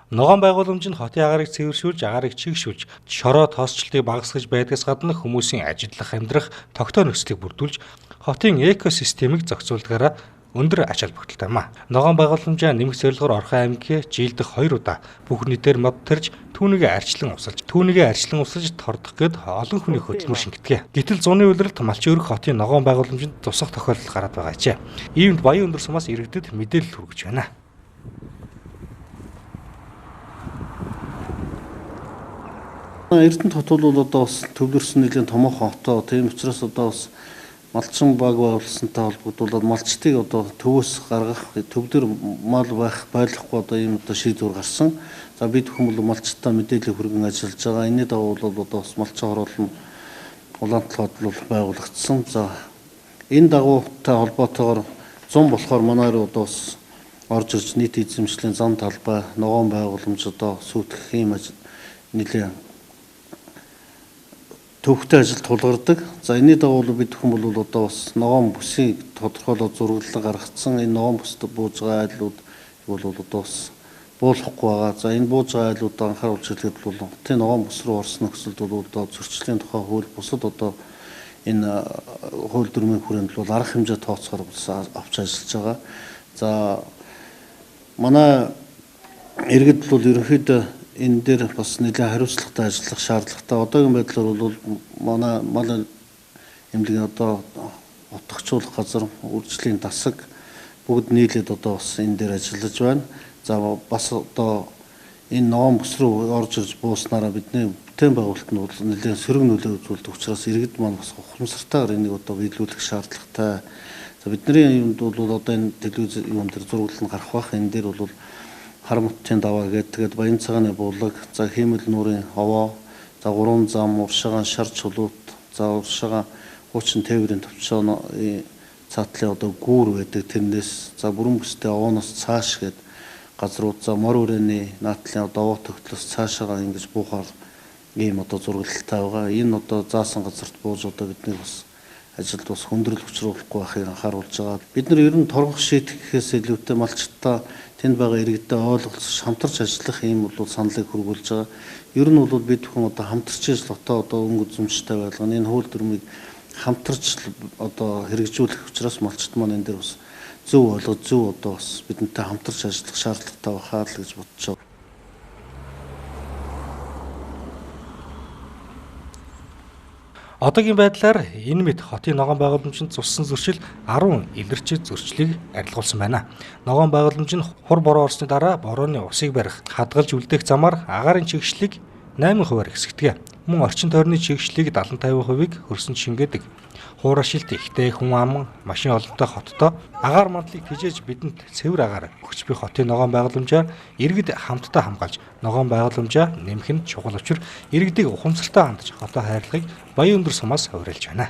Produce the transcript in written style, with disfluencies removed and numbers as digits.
Ногоон байгууламж нь хотын агаарыг цэвэршүүлж, агаарыг чигшүүлж, шороо тоосчлтыг багасгаж байдгаас гадна хүмүүсийн ажиллах, амьдрах тогтоо нөхцөлийг бүрдүүлж, хотын экосистемийг зохицуулдгаараа өндөр ач холбогдолтой юм а. Ногоон байгууламжаа нэмэх зорилгоор Орхон аймгийн жилдэх 2 удаа бүх нийтээр мод тарьж, түүнийгээ арчлан усалж тордох гээд олон хүний хөдөлмөр шингэдэг. Гэтэл зуны улиралд малчин өргөх хотын ногоон байгууламжинд тусах тохиолдол гараад байгаа ч. Иймд Баян өндөр сумаас иргэдэд мэдээлэл хүргэж байна. Эрдэнэт хот бол одоо бас төвлөрсөн нэлийн томоохон хотоо. Тийм учраас одоо бас малчин баг байгуулсантай холбогдуулаад малчтыг одоо төвөөс гаргах, төвдөр мал байх байлахгүй одоо ийм одоо шийдвэр гарсан. За бид хүмүүс малчтаа мэдээлэл хүргэн ажиллаж байгаа. Энэний дагуу бол одоо бас малчин хорооллон улаантлал хот байгуулагдсан. За энэ дагуутай холбоотойгоор 100 болохоор манай руу одоо бас орж ирж нийт эзэмшлийн зам талбай, ногоон байгууламж одоо сүйтгэх ийм ажил нэлээ төвхтэй ажил тулгардаг. За энэний дагуу бид хүмүүс бол одоо бас ногоон бүсийг тодорхойлоод зураглан гаргацсан. Энэ ногоон бүсд бууж байгаа айлууд бол одоо бас буулахгүй байгаа. За энэ бууж байгаа айлуудаа анхааруулж хэлэхэд бол хотын ногоон бүс рүү орсон нөхцөлд бол одоо зөрчлийн тухай хууль бусад одоо энэ хууль дүрмийн хүрээнд бол арга хэмжээ тооцохоор авч ажиллаж байгаа. За манай иргэд бол ерөнхийдөө энэ дээр бас нэлээд хариуцлагатай ажиллах шаардлагатай. Одоогийн байдлаар бол манай мал эмнэлгийн одоо утгачуулах газар, үржлийн тасаг бүгд нийлээд одоо бас энэ дээр ажиллаж байна. За бас одоо энэ ногоон бүс рүү орж ирж бууснараа бидний бүтээн байгуулалт нь бол нэлээд сөрөг нөлөө үзүүлдэг учраас иргэд маань бас ухамсартайгаар энийг одоо биелүүлэх шаардлагатай. За бидний юмд бол одоо энэ телевиз юун дээр зураглал нь гарах бах. Энэ дээр бол Харамтын даваа гэдэг Баян цагааны буулаг, за Хиймэл нуурын ховоо, за гурван зам, уршагаан шар чулуут, за уршагаан хуучин тээврийн төвчөөний цаатлын одоо гүүр байдаг тэрнээс за бүрэн бүстэй овооноос цааш гээд газрууд за мор өрөөний наатлын одоо овоо тогтлоос цаашаага ингэж буухаар ийм одоо зургалтай байгаа. Энэ одоо заасан газарт бууж одоо бидний бас ажилд бас хүндрэл учруулахгүй байхыг анхааруулж байгаа. Бид нар ер нь торгох шийтгэхээс илүүтэй малчтаа тэнд байгаа иргэдэд ойлголцож хамтарч ажиллах ийм бол саналыг хөрвүүлж байгаа. Ер нь бол бид бүхэн одоо хамтарч ажил одоо өнгө үзэмжтэй байлгана. Энэ хууль дүрмийг хамтарч одоо хэрэгжүүлэх учраас малчт маань энэ дээр бас зөв ойлгож зөв одоо бас бидэнтэй хамтарч ажиллах шаардлагатай байхаа л гэж бодож байна. Одоогийн байдлаар энэ мэт хотын ногоон байгууламжинд цуссан зөрчил 10 илэрчид зөрчлийг арилгуулсан байна. Ногоон байгууламж нь хур бороо орсны дараа борооны усыг барих, хадгалж үлдээх замаар агаарын чигшлийг 8% хэсэгдэг. Мөн орчин тойрны чигшлийг 70-50%-ийг хөрсөн шингээдэг. Хуура шилт ихтэй хүн ам, машин олонтой хоттой агаар мандлыг тижээж бидэнд цэвэр агаар өгч буй хотын ногоон байгууламжаар иргэд хамтдаа хамгаалж ногоон байгууламжаа нэмэх нь чухал учир иргэдийг ухамсартай хандж хотоо хайрлахыг Баян өндөр сумаас уриалж байна.